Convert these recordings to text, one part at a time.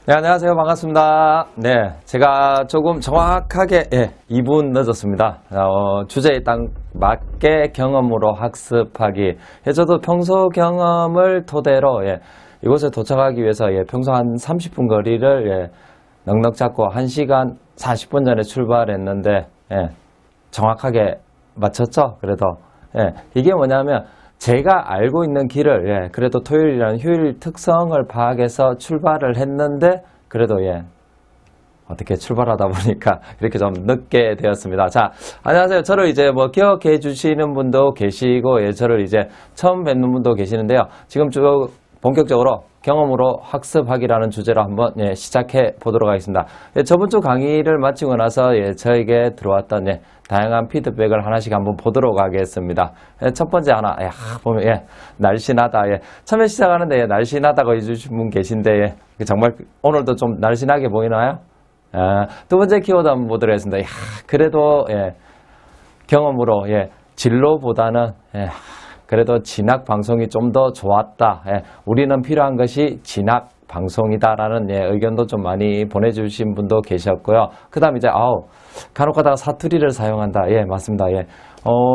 네, 안녕하세요. 반갑습니다. 네, 제가 조금 정확하게 2분 늦었습니다. 주제에 딱 맞게 경험으로 학습하기. 저도 평소 경험을 토대로 이곳에 도착하기 위해서 평소 한 30분 거리를 넉넉 잡고 1시간 40분 전에 출발했는데 정확하게 맞췄죠? 그래도 이게 뭐냐면 제가 알고 있는 길을 그래도 토요일이라는 휴일 특성을 파악해서 출발을 했는데 그래도 어떻게 출발하다 보니까 이렇게 좀 늦게 되었습니다. 자, 안녕하세요. 저를 이제 기억해 주시는 분도 계시고 저를 이제 처음 뵙는 분도 계시는데요. 지금 쭉 본격적으로 경험으로 학습하기라는 주제로 한번 시작해 보도록 하겠습니다. 저번 주 강의를 마치고 나서 저에게 들어왔던 다양한 피드백을 하나씩 한번 보도록 하겠습니다. 첫 번째 하나, 보면 날씬하다. 처음에 시작하는데 날씬하다고 해주신 분 계신데 정말 오늘도 좀 날씬하게 보이나요? 두 번째 키워드 한번 보도록 하겠습니다. 그래도 경험으로 진로보다는 그래도 진학 방송이 좀 더 좋았다. 우리는 필요한 것이 진학 방송이다라는 의견도 좀 많이 보내주신 분도 계셨고요. 그 다음 이제 간혹 가다가 사투리를 사용한다. 맞습니다.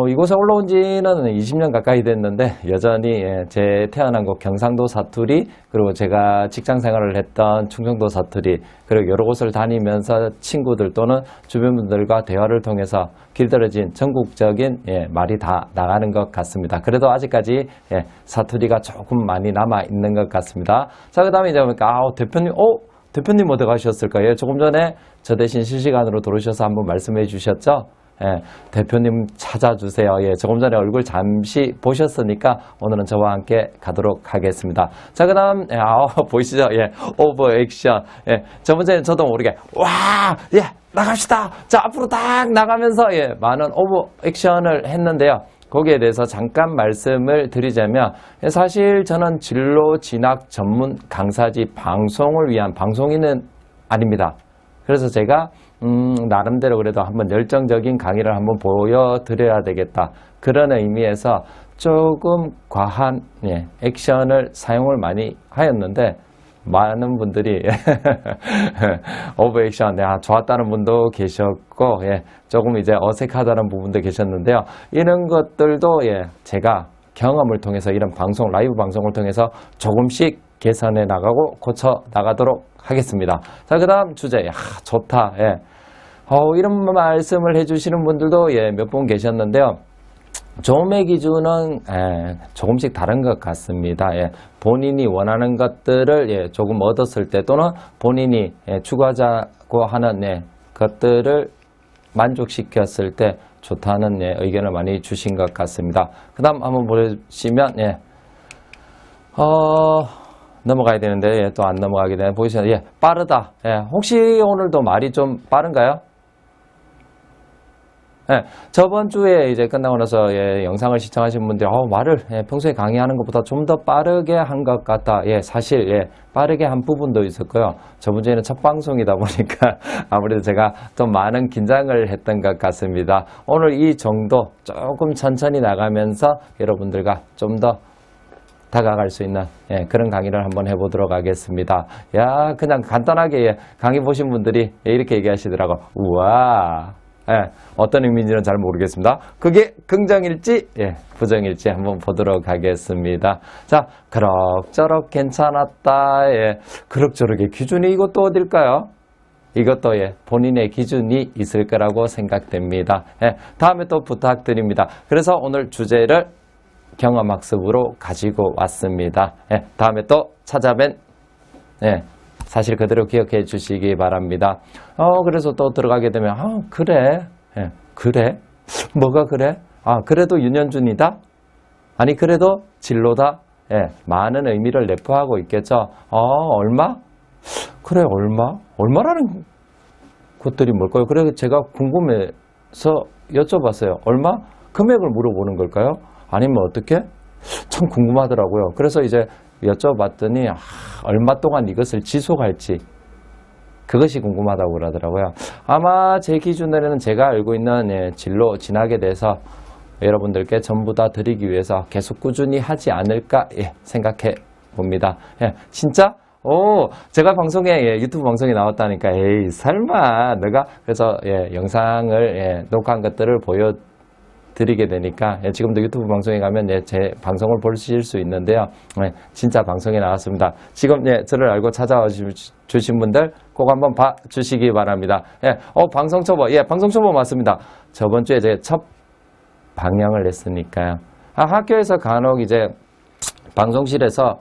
이곳에 올라온 지는 20년 가까이 됐는데 여전히 제 태어난 곳 경상도 사투리, 그리고 제가 직장 생활을 했던 충청도 사투리, 그리고 여러 곳을 다니면서 친구들 또는 주변 분들과 대화를 통해서 길들여진 전국적인 말이 다 나가는 것 같습니다. 그래도 아직까지 사투리가 조금 많이 남아 있는 것 같습니다. 자, 그 다음에 이제 보니까 대표님 어디 가셨을까요? 조금 전에 저 대신 실시간으로 들어오셔서 한번 말씀해 주셨죠? 대표님 찾아주세요. 조금 전에 얼굴 잠시 보셨으니까 오늘은 저와 함께 가도록 하겠습니다. 자, 그 다음, 보이시죠? 오버 액션. 저번 주에 저도 모르게, 나갑시다! 자, 앞으로 딱 나가면서, 많은 오버 액션을 했는데요. 거기에 대해서 잠깐 말씀을 드리자면, 사실 저는 진로 진학 전문 강사지 방송을 위한 방송인은 아닙니다. 그래서 제가 나름대로 그래도 한번 열정적인 강의를 한번 보여드려야 되겠다. 그런 의미에서 조금 과한 액션을 사용을 많이 하였는데 많은 분들이 오버 액션 좋았다는 분도 계셨고 조금 이제 어색하다는 부분도 계셨는데요. 이런 것들도 제가 경험을 통해서 이런 방송, 라이브 방송을 통해서 조금씩 개선해 나가고 고쳐 나가도록 하겠습니다. 자, 그 다음 주제. 좋다. 이런 말씀을 해주시는 분들도 몇 분 계셨는데요. 조음의 기준은 조금씩 다른 것 같습니다. 본인이 원하는 것들을 조금 얻었을 때 또는 본인이 추구하자고 하는 것들을 만족시켰을 때 좋다는 의견을 많이 주신 것 같습니다. 그 다음 한번 보시면 넘어가야 되는데 또 안 넘어가게 되네. 보이시나요? 빠르다. 혹시 오늘도 말이 좀 빠른가요? 저번 주에 이제 끝나고 나서 영상을 시청하신 분들 말을 평소에 강의하는 것보다 좀 더 빠르게 한 것 같다. 사실 빠르게 한 부분도 있었고요. 저번 주에는 첫 방송이다 보니까 아무래도 제가 좀 많은 긴장을 했던 것 같습니다. 오늘 이 정도 조금 천천히 나가면서 여러분들과 좀 더 다가갈 수 있는 그런 강의를 한번 해보도록 하겠습니다. 그냥 간단하게 강의 보신 분들이 이렇게 얘기하시더라고. 우와. 어떤 의미인지는 잘 모르겠습니다. 그게 긍정일지 부정일지 한번 보도록 하겠습니다. 자, 그럭저럭 괜찮았다. 그럭저럭의 기준이 이것도 어딜까요? 이것도 본인의 기준이 있을 거라고 생각됩니다. 다음에 또 부탁드립니다. 그래서 오늘 주제를 경험학습으로 가지고 왔습니다. 다음에 또 찾아뵌 사실 그대로 기억해 주시기 바랍니다. 그래서 또 들어가게 되면 그래? 그래? 뭐가 그래? 그래도 윤현준이다? 아니 그래도 진로다? 많은 의미를 내포하고 있겠죠. 얼마? 그래, 얼마? 얼마라는 것들이 뭘까요? 그래서 제가 궁금해서 여쭤봤어요. 얼마? 금액을 물어보는 걸까요? 아니면 어떻게? 참 궁금하더라고요. 그래서 이제 여쭤봤더니 얼마 동안 이것을 지속할지 그것이 궁금하다고 그러더라고요. 아마 제 기준으로는 제가 알고 있는 진로 진학에 대해서 여러분들께 전부 다 드리기 위해서 계속 꾸준히 하지 않을까 생각해 봅니다. 진짜 제가 방송에, 유튜브 방송에 나왔다니까, 에이, 설마, 너가, 그래서, 영상을, 녹화한 것들을 보여드리게 되니까, 지금도 유튜브 방송에 가면, 제 방송을 보실 수 있는데요. 진짜 방송에 나왔습니다. 지금, 저를 알고 찾아와 주신 분들 꼭 한번 봐 주시기 바랍니다. 방송 초보, 방송 초보 맞습니다. 저번 주에 제 첫 방영을 했으니까요. 학교에서 간혹 이제, 방송실에서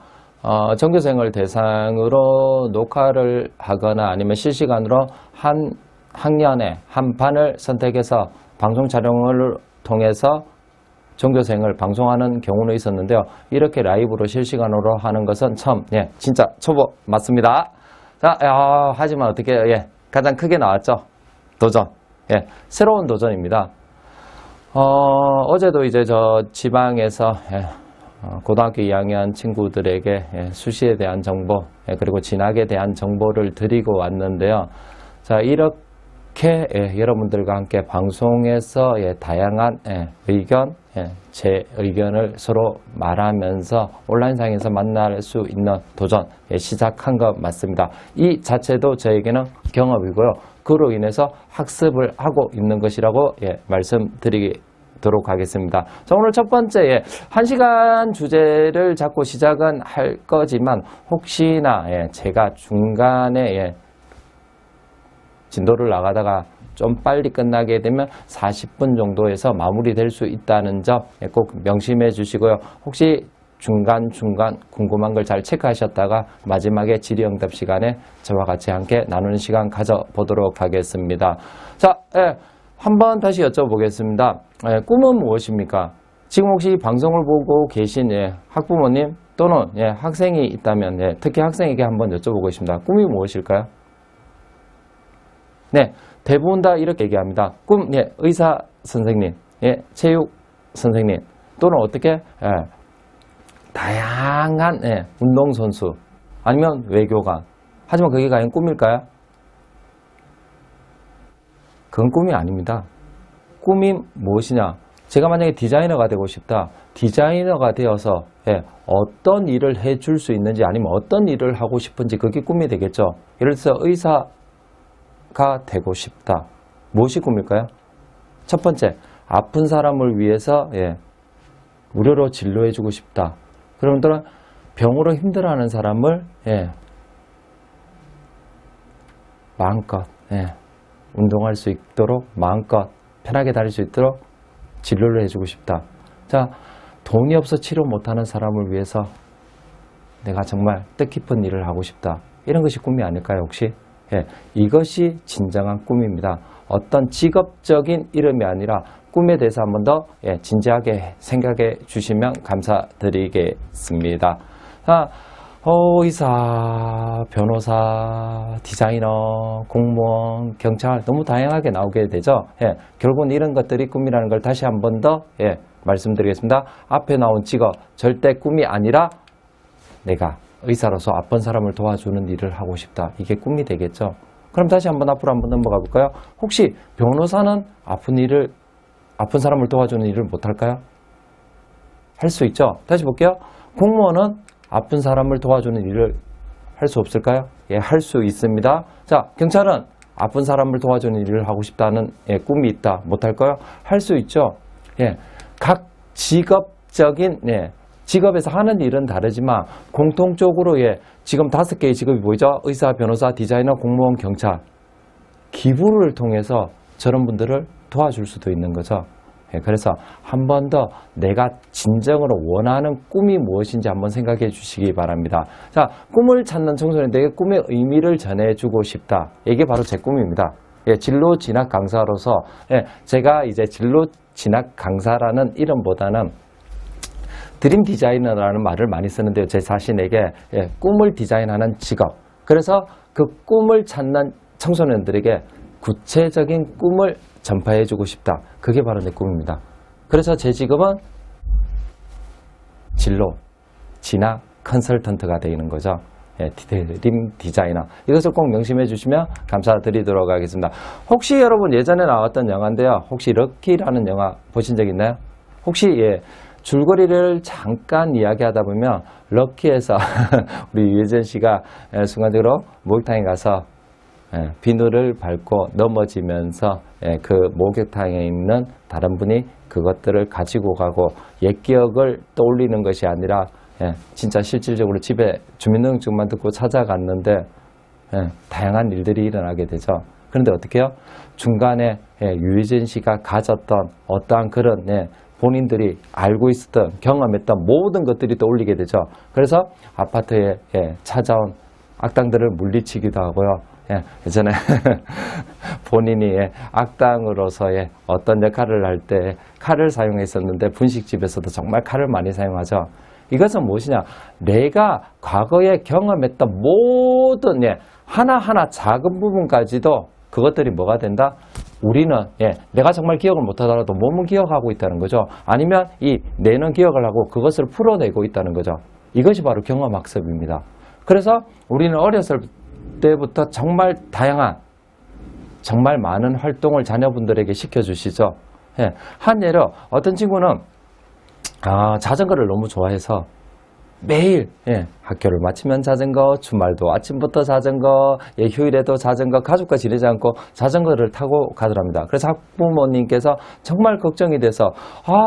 전교생을 대상으로 녹화를 하거나 아니면 실시간으로 한 학년에 한 반을 선택해서 방송 촬영을 통해서 전교생을 방송하는 경우는 있었는데요. 이렇게 라이브로 실시간으로 하는 것은 처음, 진짜 초보 맞습니다. 자, 하지만 어떻게, 가장 크게 나왔죠? 도전. 새로운 도전입니다. 어제도 이제 저 지방에서, 고등학교 2학년 친구들에게 수시에 대한 정보 그리고 진학에 대한 정보를 드리고 왔는데요. 자, 이렇게 여러분들과 함께 방송에서 다양한 의견, 제 의견을 서로 말하면서 온라인상에서 만날 수 있는 도전 시작한 것 맞습니다. 이 자체도 저에게는 경험이고요. 그로 인해서 학습을 하고 있는 것이라고 말씀드리도록 하겠습니다. 자, 오늘 첫 번째 1시간 주제를 잡고 시작은 할 거지만 혹시나 제가 중간에 진도를 나가다가 좀 빨리 끝나게 되면 40분 정도에서 마무리될 수 있다는 점 꼭 명심해 주시고요. 혹시 중간중간 궁금한 걸 잘 체크하셨다가 마지막에 질의응답 시간에 저와 같이 함께 나누는 시간 가져보도록 하겠습니다. 자, 한번 다시 여쭤보겠습니다. 꿈은 무엇입니까? 지금 혹시 방송을 보고 계신 학부모님 또는 학생이 있다면 특히 학생에게 한번 여쭤보고 있습니다. 꿈이 무엇일까요? 대부분 다 이렇게 얘기합니다. 꿈, 의사 선생님, 체육 선생님 또는 어떻게 다양한 운동선수 아니면 외교관. 하지만 그게 과연 꿈일까요? 그건 꿈이 아닙니다. 꿈이 무엇이냐? 제가 만약에 디자이너가 되고 싶다. 디자이너가 되어서 어떤 일을 해줄 수 있는지 아니면 어떤 일을 하고 싶은지 그게 꿈이 되겠죠. 예를 들어서 의사가 되고 싶다. 무엇이 꿈일까요? 첫 번째, 아픈 사람을 위해서 무료로 진료해주고 싶다. 그러면 병으로 힘들어하는 사람을 마음껏 운동할 수 있도록 마음껏 편하게 다닐 수 있도록 진료를 해주고 싶다. 자, 돈이 없어 치료 못하는 사람을 위해서 내가 정말 뜻깊은 일을 하고 싶다. 이런 것이 꿈이 아닐까요, 혹시? 이것이 진정한 꿈입니다. 어떤 직업적인 이름이 아니라 꿈에 대해서 한 번 더 진지하게 생각해 주시면 감사드리겠습니다. 자, 의사, 변호사, 디자이너, 공무원, 경찰 너무 다양하게 나오게 되죠. 결국은 이런 것들이 꿈이라는 걸 다시 한 번 더 말씀드리겠습니다. 앞에 나온 직업 절대 꿈이 아니라 내가 의사로서 아픈 사람을 도와주는 일을 하고 싶다. 이게 꿈이 되겠죠. 그럼 다시 한번 앞으로 한번 넘어가 볼까요? 혹시 변호사는 아픈 사람을 도와주는 일을 못할까요? 할 수 있죠. 다시 볼게요. 공무원은 아픈 사람을 도와주는 일을 할 수 없을까요? 할 수 있습니다. 자, 경찰은 아픈 사람을 도와주는 일을 하고 싶다는 꿈이 있다. 못할까요? 할 수 있죠. 각 직업적인 직업에서 하는 일은 다르지만 공통적으로 지금 5개의 직업이 보이죠? 의사, 변호사, 디자이너, 공무원, 경찰. 기부를 통해서 저런 분들을 도와줄 수도 있는 거죠. 그래서 한 번 더 내가 진정으로 원하는 꿈이 무엇인지 한번 생각해 주시기 바랍니다. 자, 꿈을 찾는 청소년들에게 꿈의 의미를 전해주고 싶다. 이게 바로 제 꿈입니다. 진로 진학 강사로서 제가 이제 진로 진학 강사라는 이름보다는 드림 디자이너라는 말을 많이 쓰는데요. 제 자신에게 꿈을 디자인하는 직업. 그래서 그 꿈을 찾는 청소년들에게 구체적인 꿈을 전파해주고 싶다. 그게 바로 내 꿈입니다. 그래서 제 직업은 진로, 진학 컨설턴트가 되는 거죠. 드림 디자이너. 이것을 꼭 명심해 주시면 감사드리도록 하겠습니다. 혹시 여러분 예전에 나왔던 영화인데요. 혹시 럭키라는 영화 보신 적 있나요? 혹시 줄거리를 잠깐 이야기하다 보면 럭키에서 우리 유혜진 씨가 순간적으로 목욕탕에 가서 비누를 밟고 넘어지면서 그 목욕탕에 있는 다른 분이 그것들을 가지고 가고 옛 기억을 떠올리는 것이 아니라 진짜 실질적으로 집에 주민등록증만 듣고 찾아갔는데 다양한 일들이 일어나게 되죠. 그런데 어떻게 해요? 중간에 유혜진 씨가 가졌던 어떠한 그런 본인들이 알고 있었던 경험했던 모든 것들이 떠올리게 되죠. 그래서 아파트에 찾아온 악당들을 물리치기도 하고요. 예전에 본인이 악당으로서의 어떤 역할을 할 때 칼을 사용했었는데 분식집에서도 정말 칼을 많이 사용하죠. 이것은 무엇이냐? 내가 과거에 경험했던 모든 하나하나 작은 부분까지도 그것들이 뭐가 된다? 우리는 내가 정말 기억을 못하더라도 몸은 기억하고 있다는 거죠. 아니면 이 뇌는 기억을 하고 그것을 풀어내고 있다는 거죠. 이것이 바로 경험학습입니다. 그래서 우리는 어렸을 때부터 정말 다양한 정말 많은 활동을 자녀분들에게 시켜주시죠. 한 예로 어떤 친구는 자전거를 너무 좋아해서 매일 학교를 마치면 자전거, 주말도 아침부터 자전거, 휴일에도 자전거, 가족과 지내지 않고 자전거를 타고 가더랍니다. 그래서 학부모님께서 정말 걱정이 돼서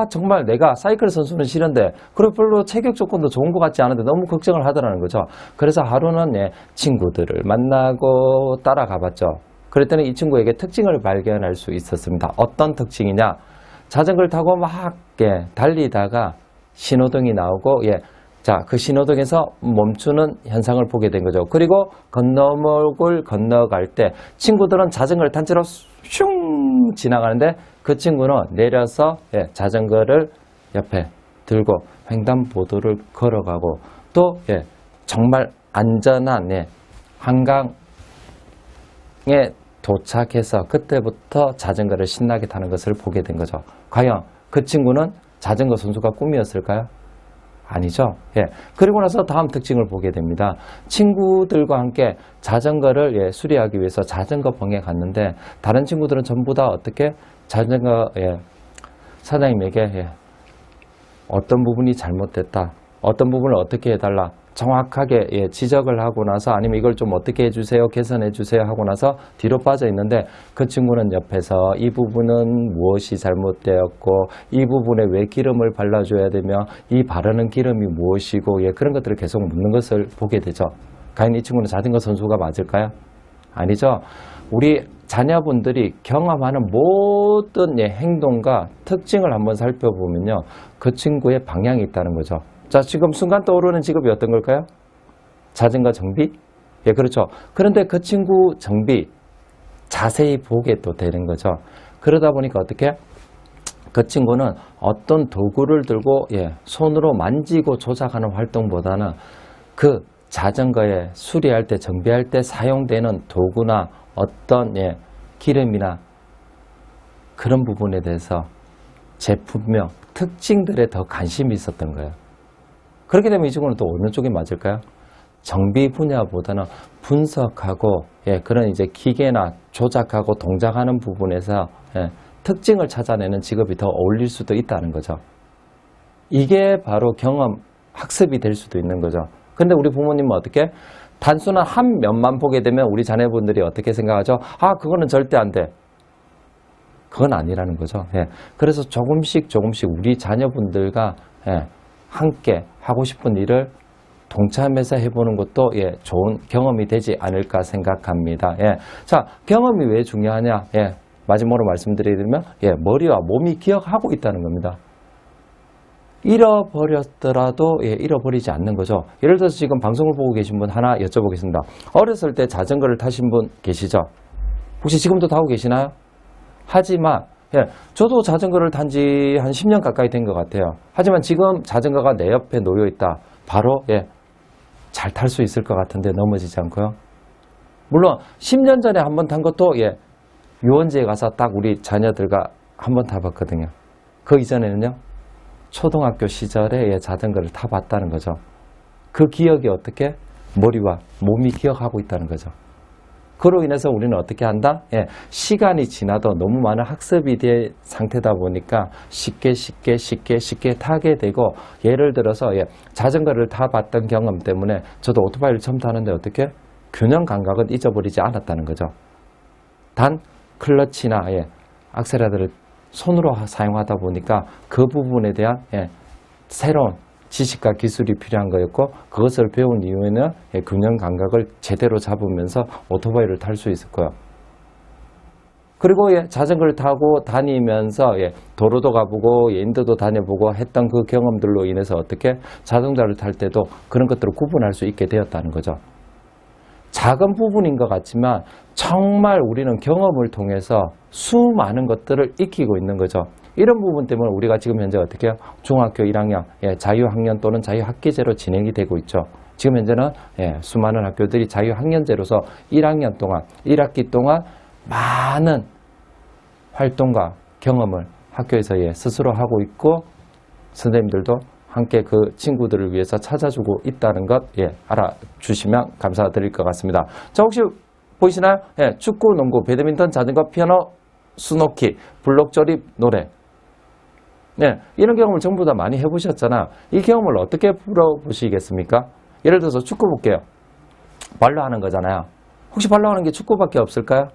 정말 내가 사이클 선수는 싫은데 그리고 별로 체격 조건도 좋은 것 같지 않은데 너무 걱정을 하더라는 거죠. 그래서 하루는 친구들을 만나고 따라가 봤죠. 그랬더니 이 친구에게 특징을 발견할 수 있었습니다. 어떤 특징이냐? 자전거를 타고 막 달리다가 신호등이 나오고 그 신호등에서 멈추는 현상을 보게 된 거죠. 그리고 건너목을 건너갈 때 친구들은 자전거를 탄 채로 슝 지나가는데 그 친구는 내려서 자전거를 옆에 들고 횡단보도를 걸어가고 또 정말 안전한 한강에 도착해서 그때부터 자전거를 신나게 타는 것을 보게 된 거죠. 과연 그 친구는 자전거 선수가 꿈이었을까요? 아니죠. 그리고 나서 다음 특징을 보게 됩니다. 친구들과 함께 자전거를 수리하기 위해서 자전거봉에 갔는데 다른 친구들은 전부 다 어떻게 자전거 사장님에게 어떤 부분이 잘못됐다, 어떤 부분을 어떻게 해달라 정확하게 지적을 하고 나서 아니면 이걸 좀 어떻게 해주세요, 개선해 주세요 하고 나서 뒤로 빠져 있는데 그 친구는 옆에서 이 부분은 무엇이 잘못되었고 이 부분에 왜 기름을 발라줘야 되며 이 바르는 기름이 무엇이고 그런 것들을 계속 묻는 것을 보게 되죠. 과연 이 친구는 자전거 선수가 맞을까요? 아니죠. 우리 자녀분들이 경험하는 모든 행동과 특징을 한번 살펴보면요, 그 친구의 방향이 있다는 거죠. 자, 지금 순간 떠오르는 직업이 어떤 걸까요? 자전거 정비? 그렇죠. 그런데 그 친구 정비 자세히 보게 또 되는 거죠. 그러다 보니까 어떻게? 그 친구는 어떤 도구를 들고 손으로 만지고 조작하는 활동보다는 그 자전거에 수리할 때, 정비할 때 사용되는 도구나 어떤 기름이나 그런 부분에 대해서 제품명, 특징들에 더 관심이 있었던 거예요. 그렇게 되면 이 친구는 또 어느 쪽이 맞을까요? 정비 분야보다는 분석하고 그런 이제 기계나 조작하고 동작하는 부분에서 특징을 찾아내는 직업이 더 어울릴 수도 있다는 거죠. 이게 바로 경험 학습이 될 수도 있는 거죠. 근데 우리 부모님은 어떻게? 단순한 한 면만 보게 되면 우리 자녀분들이 어떻게 생각하죠? 그거는 절대 안 돼. 그건 아니라는 거죠. 그래서 조금씩 우리 자녀분들과 함께 하고 싶은 일을 동참해서 해보는 것도 좋은 경험이 되지 않을까 생각합니다. 자, 경험이 왜 중요하냐? 마지막으로 말씀드리면 머리와 몸이 기억하고 있다는 겁니다. 잃어버렸더라도 잃어버리지 않는 거죠. 예를 들어서 지금 방송을 보고 계신 분 하나 여쭤보겠습니다. 어렸을 때 자전거를 타신 분 계시죠? 혹시 지금도 타고 계시나요? 하지만 저도 자전거를 탄 지 한 10년 가까이 된 것 같아요. 하지만 지금 자전거가 내 옆에 놓여 있다. 바로 잘 탈 수 있을 것 같은데 넘어지지 않고요. 물론 10년 전에 한번 탄 것도 유원지에 가서 딱 우리 자녀들과 한번 타봤거든요. 그 이전에는요, 초등학교 시절에 자전거를 타봤다는 거죠. 그 기억이 어떻게? 머리와 몸이 기억하고 있다는 거죠. 그로 인해서 우리는 어떻게 한다? 예, 시간이 지나도 너무 많은 학습이 된 상태다 보니까 쉽게 타게 되고, 예를 들어서 예, 자전거를 타봤던 경험 때문에 저도 오토바이를 처음 타는데 어떻게? 균형 감각은 잊어버리지 않았다는 거죠. 단 클러치나 예, 악셀레터를 손으로 사용하다 보니까 그 부분에 대한 예, 새로운 지식과 기술이 필요한 거였고, 그것을 배운 이후에는 예, 균형 감각을 제대로 잡으면서 오토바이를 탈 수 있을 거예요. 그리고 예, 자전거를 타고 다니면서 예, 도로도 가보고 인도도 다녀보고 했던 그 경험들로 인해서 어떻게 자동차를 탈 때도 그런 것들을 구분할 수 있게 되었다는 거죠. 작은 부분인 것 같지만 정말 우리는 경험을 통해서 수많은 것들을 익히고 있는 거죠. 이런 부분 때문에 우리가 지금 현재 어떻게 해요? 중학교 1학년 예, 자유학년 또는 자유학기제로 진행이 되고 있죠. 지금 현재는 예, 수많은 학교들이 자유학년제로서 1학년 동안 1학기 동안 많은 활동과 경험을 학교에서 예, 스스로 하고 있고, 선생님들도 함께 그 친구들을 위해서 찾아주고 있다는 것 예, 알아주시면 감사드릴 것 같습니다. 자, 혹시 보이시나요? 예, 축구, 농구, 배드민턴, 자전거, 피아노, 스노키, 블록 조립, 노래. 네, 이런 경험을 전부 다 많이 해보셨잖아. 이 경험을 어떻게 풀어보시겠습니까? 예를 들어서 축구 볼게요. 발로 하는 거잖아요. 혹시 발로 하는 게 축구밖에 없을까요?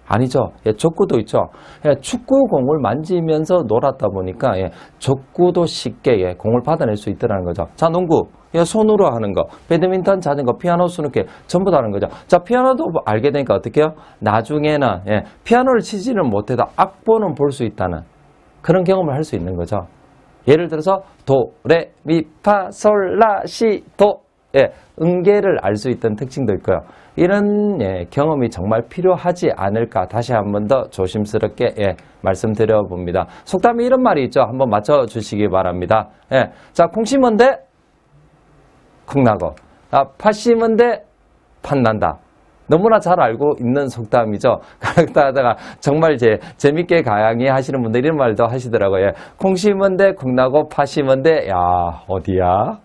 아니죠. 예, 족구도 있죠. 예, 축구공을 만지면서 놀았다 보니까 예, 족구도 쉽게 예, 공을 받아낼 수 있다는 거죠. 자, 농구. 예, 손으로 하는 거. 배드민턴, 자전거, 피아노, 스누키 전부 다 하는 거죠. 자, 피아노도 알게 되니까 어떻게 해요? 나중에는 예, 피아노를 치지는 못해도 악보는 볼 수 있다는 그런 경험을 할 수 있는 거죠. 예를 들어서 도, 레, 미, 파, 솔, 라, 시, 도. 예, 음계를 알 수 있던 특징도 있고요. 이런 예, 경험이 정말 필요하지 않을까 다시 한 번 더 조심스럽게 예, 말씀드려 봅니다. 속담에 이런 말이 있죠. 한번 맞춰주시기 바랍니다. 예, 자, 콩 심은 데 콩나고, 팥 심은 데 팥난다. 너무나 잘 알고 있는 속담이죠. 그러다 하다가 정말 이제 재밌게 가양이 하시는 분들 이런 말도 하시더라고요. 예, 콩 심은 데 콩나고 팥 심은 데 야 어디야?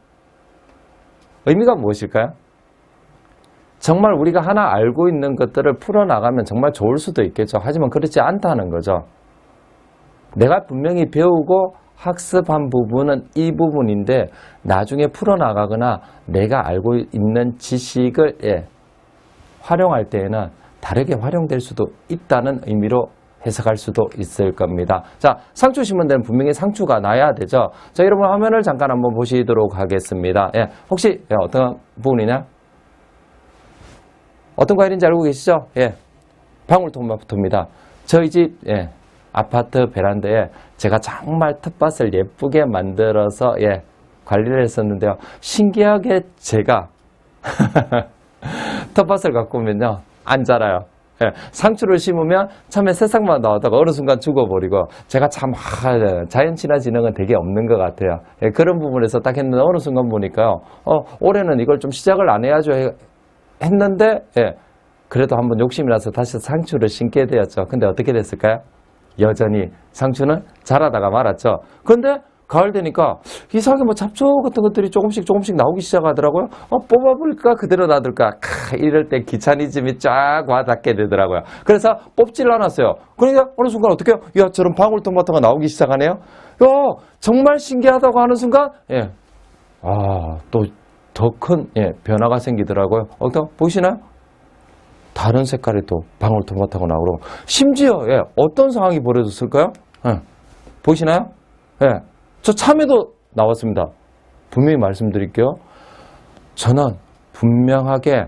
의미가 무엇일까요? 정말 우리가 하나 알고 있는 것들을 풀어나가면 정말 좋을 수도 있겠죠. 하지만 그렇지 않다는 거죠. 내가 분명히 배우고 학습한 부분은 이 부분인데 나중에 풀어나가거나 내가 알고 있는 지식을 예, 활용할 때에는 다르게 활용될 수도 있다는 의미로 해석할 수도 있을 겁니다. 자, 상추 심은 데는 분명히 상추가 나야 되죠. 자, 여러분 화면을 잠깐 한번 보시도록 하겠습니다. 예, 혹시 예, 어떤 부분이냐? 어떤 과일인지 알고 계시죠? 예, 방울토마토입니다. 저희 집 예, 아파트 베란다에 제가 정말 텃밭을 예쁘게 만들어서 예, 관리를 했었는데요. 신기하게 제가 텃밭을 갖고 오면요 안 자라요. 예, 상추를 심으면 처음에 새싹만 나오다가 어느 순간 죽어버리고, 제가 참 자연 친화 지능은 되게 없는 것 같아요. 예, 그런 부분에서 딱 했는데 어느 순간 보니까요, 올해는 이걸 좀 시작을 안 해야죠 했는데 예, 그래도 한번 욕심이 나서 다시 상추를 심게 되었죠. 근데 어떻게 됐을까요? 여전히 상추는 자라다가 말았죠. 근데 가을 되니까 이상하게 뭐 잡초 같은 것들이 조금씩 나오기 시작하더라고요. 뽑아볼까 그대로 놔둘까 이럴 때 귀차니즘이 쫙 와닿게 되더라고요. 그래서 뽑질 않았어요. 그러니까 어느 순간 어떻게 해요? 야, 저런 방울토마토가 나오기 시작하네요. 야, 정말 신기하다고 하는 순간 예, 또 더 큰 예, 변화가 생기더라고요. 보이시나요? 다른 색깔의 또 방울토마토가 나오고, 심지어 예, 어떤 상황이 벌어졌을까요? 예, 보이시나요? 예, 저 참외도 나왔습니다. 분명히 말씀드릴게요. 저는 분명하게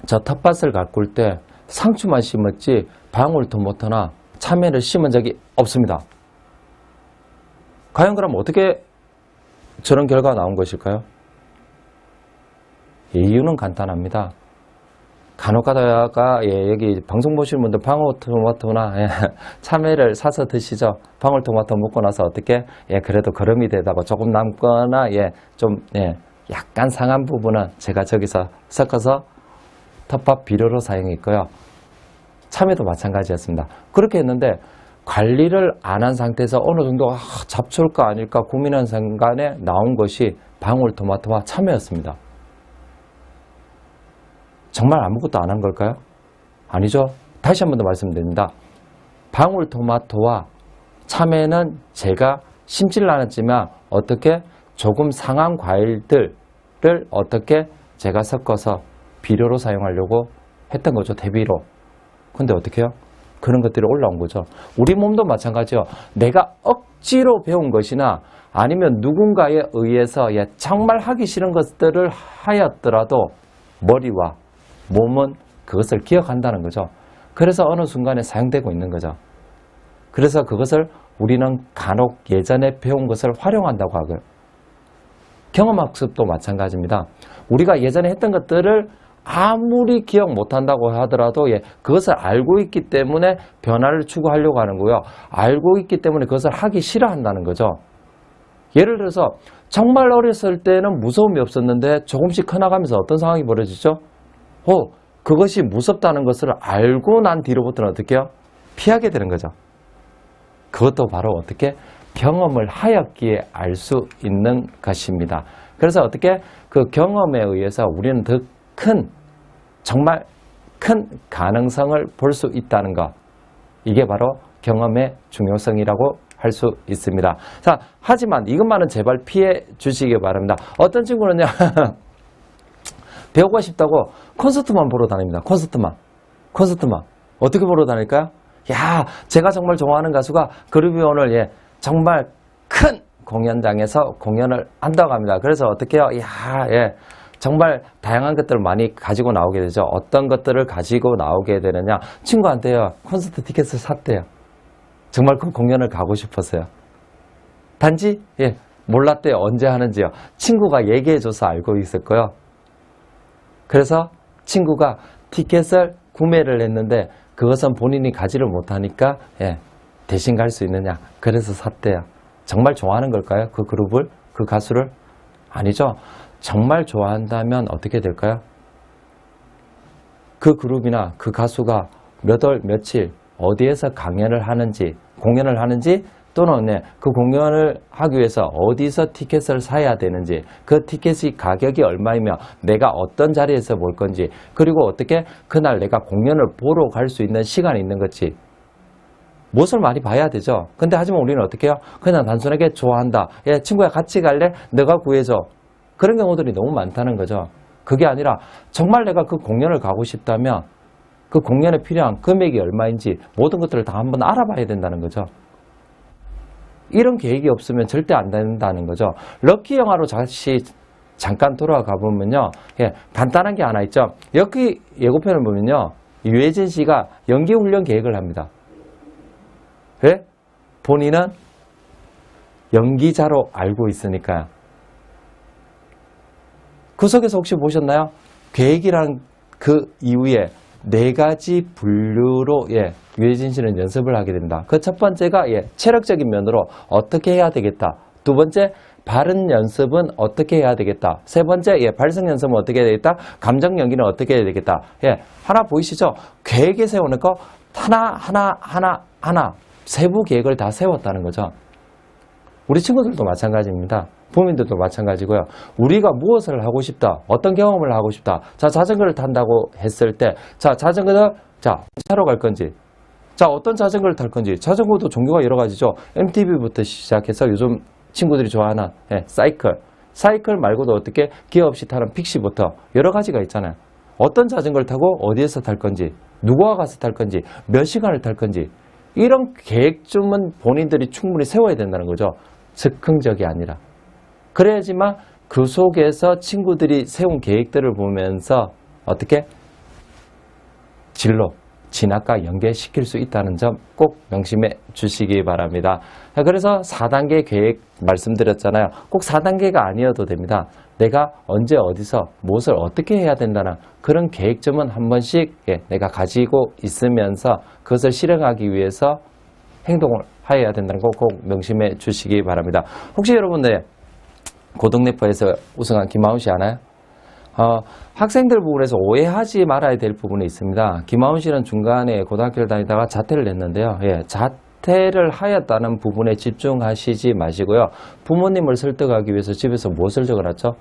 저 텃밭을 가꿀 때 상추만 심었지 방울토마토나 참외를 심은 적이 없습니다. 과연 그럼 어떻게 저런 결과가 나온 것일까요? 이유는 간단합니다. 간혹가다가 예, 여기 방송 보시는 분들 방울토마토나 예, 참외를 사서 드시죠. 방울토마토 먹고 나서 어떻게 예, 그래도 거름이 되다가 조금 남거나 예, 좀 예, 약간 상한 부분은 제가 저기서 섞어서 텃밭 비료로 사용했고요. 참외도 마찬가지였습니다. 그렇게 했는데 관리를 안 한 상태에서 어느 정도 잡초일까 아닐까 고민한 순간에 나온 것이 방울토마토와 참외였습니다. 정말 아무것도 안 한 걸까요? 아니죠. 다시 한 번 더 말씀드립니다. 방울토마토와 참외는 제가 심지를 않았지만 어떻게 조금 상한 과일들을 어떻게 제가 섞어서 비료로 사용하려고 했던 거죠. 대비로. 근데 어떻게 해요? 그런 것들이 올라온 거죠. 우리 몸도 마찬가지요. 내가 억지로 배운 것이나 아니면 누군가에 의해서 정말 하기 싫은 것들을 하였더라도 머리와 몸은 그것을 기억한다는 거죠. 그래서 어느 순간에 사용되고 있는 거죠. 그래서 그것을 우리는 간혹 예전에 배운 것을 활용한다고 하고요. 경험학습도 마찬가지입니다. 우리가 예전에 했던 것들을 아무리 기억 못한다고 하더라도 그것을 알고 있기 때문에 변화를 추구하려고 하는 거고요. 알고 있기 때문에 그것을 하기 싫어한다는 거죠. 예를 들어서 정말 어렸을 때는 무서움이 없었는데 조금씩 커나가면서 어떤 상황이 벌어지죠? 그것이 무섭다는 것을 알고 난 뒤로부터는 어떻게 해요? 피하게 되는 거죠. 그것도 바로 어떻게 경험을 하였기에 알 수 있는 것입니다. 그래서 어떻게 그 경험에 의해서 우리는 더 큰, 정말 큰 가능성을 볼 수 있다는 것. 이게 바로 경험의 중요성이라고 할 수 있습니다. 자, 하지만 이것만은 제발 피해 주시기 바랍니다. 어떤 친구는요, 배우고 싶다고 콘서트만 보러 다닙니다. 콘서트만. 어떻게 보러 다닐까요? 제가 정말 좋아하는 가수가 그룹이 오늘 정말 큰 공연장에서 공연을 한다고 합니다. 그래서 어떻게 해요? 정말 다양한 것들을 많이 가지고 나오게 되죠. 어떤 것들을 가지고 나오게 되느냐? 친구한테요, 콘서트 티켓을 샀대요. 정말 그 공연을 가고 싶었어요. 단지 몰랐대요. 언제 하는지요. 친구가 얘기해줘서 알고 있었고요. 그래서 친구가 티켓을 구매를 했는데 그것은 본인이 가지를 못하니까 대신 갈 수 있느냐. 그래서 샀대요. 정말 좋아하는 걸까요? 그 그룹을? 그 가수를? 아니죠. 정말 좋아한다면 어떻게 될까요? 그 그룹이나 그 가수가 몇 월 며칠 어디에서 공연을 하는지 또는 그 공연을 하기 위해서 어디서 티켓을 사야 되는지, 그 티켓의 가격이 얼마이며 내가 어떤 자리에서 볼 건지, 그리고 어떻게 그날 내가 공연을 보러 갈 수 있는 시간이 있는 건지 무엇을 많이 봐야 되죠. 근데 하지만 우리는 어떻게 해요? 그냥 단순하게 좋아한다. 친구야 같이 갈래? 너가 구해줘. 그런 경우들이 너무 많다는 거죠. 그게 아니라 정말 내가 그 공연을 가고 싶다면 그 공연에 필요한 금액이 얼마인지 모든 것들을 다 한번 알아봐야 된다는 거죠. 이런 계획이 없으면 절대 안 된다는 거죠. 럭키 영화로 다시 잠깐 돌아가 보면요. 간단한 게 하나 있죠. 여기 예고편을 보면요. 유해진 씨가 연기 훈련 계획을 합니다. 본인은 연기자로 알고 있으니까요. 그 속에서 혹시 보셨나요? 계획이란 그 이후에 4가지 분류로 유해진 씨는 연습을 하게 됩니다. 그 첫 번째가 체력적인 면으로 어떻게 해야 되겠다. 두 번째, 발음 연습은 어떻게 해야 되겠다. 세 번째, 발성 연습은 어떻게 해야 되겠다. 감정 연기는 어떻게 해야 되겠다. 하나 보이시죠? 계획에 세우는 거 하나 세부 계획을 다 세웠다는 거죠. 우리 친구들도 마찬가지입니다. 부모님들도 마찬가지고요. 우리가 무엇을 하고 싶다, 어떤 경험을 하고 싶다. 자, 자전거를 탄다고 했을 때, 자, 자전거는 차로 갈 건지, 자, 어떤 자전거를 탈 건지. 자전거도 종류가 여러 가지죠. MTB부터 시작해서 요즘 친구들이 좋아하는 사이클 말고도 어떻게 기어 없이 타는 픽시부터 여러 가지가 있잖아요. 어떤 자전거를 타고 어디에서 탈 건지, 누구와 가서 탈 건지, 몇 시간을 탈 건지, 이런 계획쯤은 본인들이 충분히 세워야 된다는 거죠. 즉흥적이 아니라. 그래야지만 그 속에서 친구들이 세운 계획들을 보면서 어떻게 진학과 연계시킬 수 있다는 점 꼭 명심해 주시기 바랍니다. 그래서 4단계 계획 말씀드렸잖아요. 꼭 4단계가 아니어도 됩니다. 내가 언제 어디서 무엇을 어떻게 해야 된다는 그런 계획점은 한 번씩 내가 가지고 있으면서 그것을 실행하기 위해서 행동을 해야 된다는 거 꼭 명심해 주시기 바랍니다. 혹시 여러분들 고등래퍼에서 우승한 김하운 씨 아나요? 학생들 부분에서 오해하지 말아야 될 부분이 있습니다. 김하운 씨는 중간에 고등학교를 다니다가 자퇴를 했는데요. 자퇴를 하였다는 부분에 집중하시지 마시고요. 부모님을 설득하기 위해서 집에서 무엇을 적어놨죠?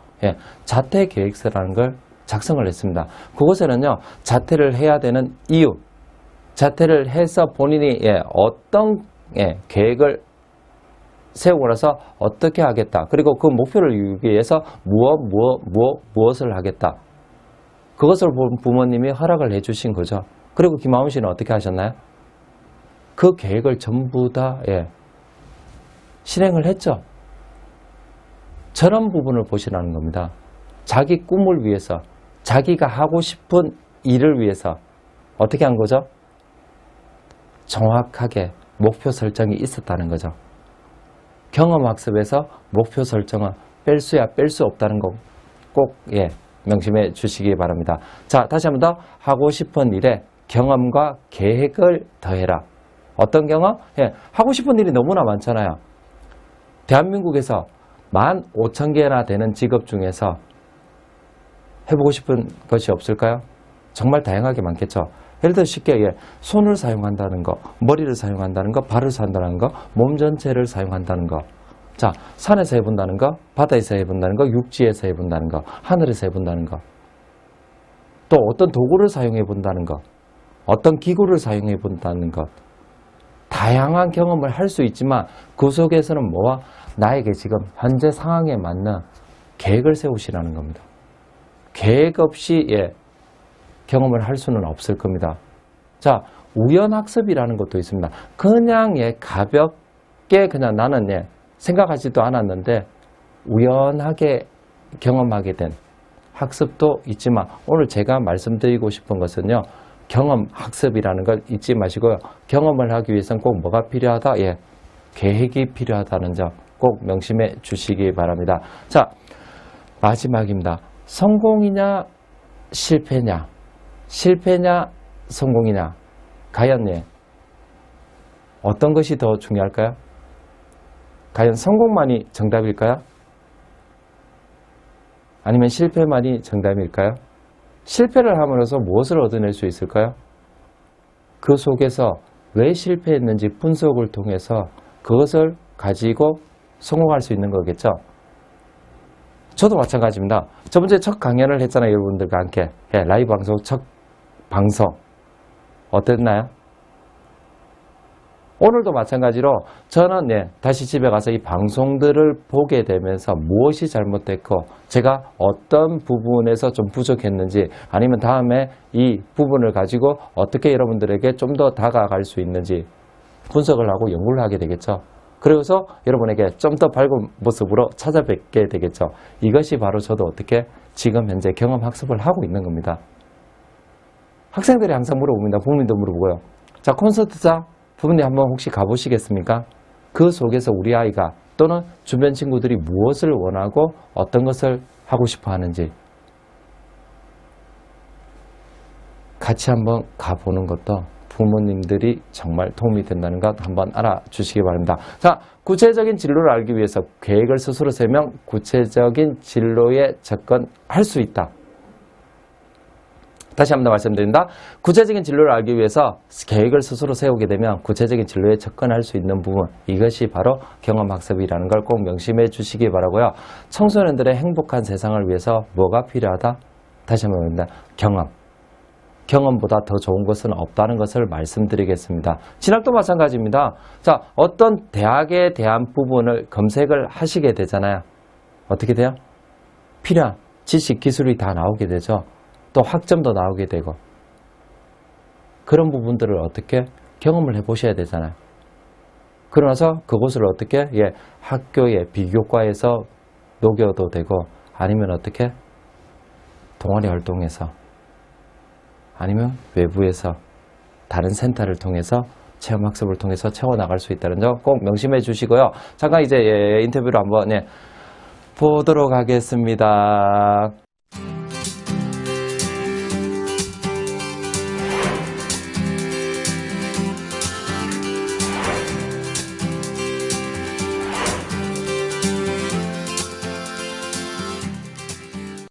자퇴 계획서라는 걸 작성을 했습니다. 그곳에는요, 자퇴를 해야 되는 이유, 자퇴를 해서 본인이 어떤 계획을 세우고 나서 어떻게 하겠다. 그리고 그 목표를 이루기 위해서 무엇을 하겠다. 그것을 부모님이 허락을 해주신 거죠. 그리고 김하훈 씨는 어떻게 하셨나요? 그 계획을 전부 다 실행을 했죠. 저런 부분을 보시라는 겁니다. 자기 꿈을 위해서, 자기가 하고 싶은 일을 위해서 어떻게 한 거죠? 정확하게 목표 설정이 있었다는 거죠. 경험학습에서 목표 설정은 뺄 수야 뺄 수 없다는 거 꼭 명심해 주시기 바랍니다. 자, 다시 한 번 더 하고 싶은 일에 경험과 계획을 더해라. 어떤 경험? 하고 싶은 일이 너무나 많잖아요. 대한민국에서 15,000개나 되는 직업 중에서 해보고 싶은 것이 없을까요? 정말 다양하게 많겠죠. 예를 들어 쉽게 손을 사용한다는 거, 머리를 사용한다는 거, 발을 사용한다는 거, 몸 전체를 사용한다는 거. 자, 산에서 해본다는 거, 바다에서 해본다는 거, 육지에서 해본다는 거, 하늘에서 해본다는 거. 또 어떤 도구를 사용해 본다는 것, 어떤 기구를 사용해 본다는 것. 다양한 경험을 할 수 있지만 그 속에서는 뭐와 나에게 지금 현재 상황에 맞는 계획을 세우시라는 겁니다. 계획 없이 경험을 할 수는 없을 겁니다. 자, 우연학습이라는 것도 있습니다. 그냥 가볍게 그냥 나는 생각하지도 않았는데 우연하게 경험하게 된 학습도 있지만 오늘 제가 말씀드리고 싶은 것은요. 경험학습이라는 걸 잊지 마시고요. 경험을 하기 위해서는 꼭 뭐가 필요하다? 계획이 필요하다는 점 꼭 명심해 주시기 바랍니다. 자, 마지막입니다. 성공이냐 실패냐, 실패냐 성공이냐, 과연 어떤 것이 더 중요할까요? 과연 성공만이 정답일까요? 아니면 실패만이 정답일까요? 실패를 함으로써 무엇을 얻어낼 수 있을까요? 그 속에서 왜 실패했는지 분석을 통해서 그것을 가지고 성공할 수 있는 거겠죠? 저도 마찬가지입니다. 저번주에 첫 강연을 했잖아요. 여러분들과 함께. 라이브 방송, 첫 방송. 어땠나요? 오늘도 마찬가지로 저는 다시 집에 가서 이 방송들을 보게 되면서 무엇이 잘못됐고 제가 어떤 부분에서 좀 부족했는지 아니면 다음에 이 부분을 가지고 어떻게 여러분들에게 좀 더 다가갈 수 있는지 분석을 하고 연구를 하게 되겠죠. 그래서 여러분에게 좀 더 밝은 모습으로 찾아뵙게 되겠죠. 이것이 바로 저도 어떻게 지금 현재 경험학습을 하고 있는 겁니다. 학생들이 항상 물어봅니다. 부모님도 물어보고요. 자, 콘서트장 부모님 한번 혹시 가보시겠습니까? 그 속에서 우리 아이가 또는 주변 친구들이 무엇을 원하고 어떤 것을 하고 싶어 하는지 같이 한번 가보는 것도 부모님들이 정말 도움이 된다는 것 한번 알아주시기 바랍니다. 자, 구체적인 진로를 알기 위해서 계획을 스스로 세우면 구체적인 진로에 접근할 수 있다. 다시 한번 더 말씀드립니다. 구체적인 진로를 알기 위해서 계획을 스스로 세우게 되면 구체적인 진로에 접근할 수 있는 부분, 이것이 바로 경험학습이라는 걸 꼭 명심해 주시기 바라고요. 청소년들의 행복한 세상을 위해서 뭐가 필요하다? 다시 한번 말합니다. 경험보다 더 좋은 것은 없다는 것을 말씀드리겠습니다. 진학도 마찬가지입니다. 자, 어떤 대학에 대한 부분을 검색을 하시게 되잖아요. 어떻게 돼요? 필요한 지식, 기술이 다 나오게 되죠. 또 학점도 나오게 되고 그런 부분들을 어떻게 경험을 해보셔야 되잖아요. 그러나서 그것을 어떻게 학교의 비교과에서 녹여도 되고 아니면 어떻게 동아리 활동에서 아니면 외부에서 다른 센터를 통해서 체험학습을 통해서 채워나갈 수 있다는 점 꼭 명심해 주시고요. 잠깐 이제 인터뷰를 한번 보도록 하겠습니다.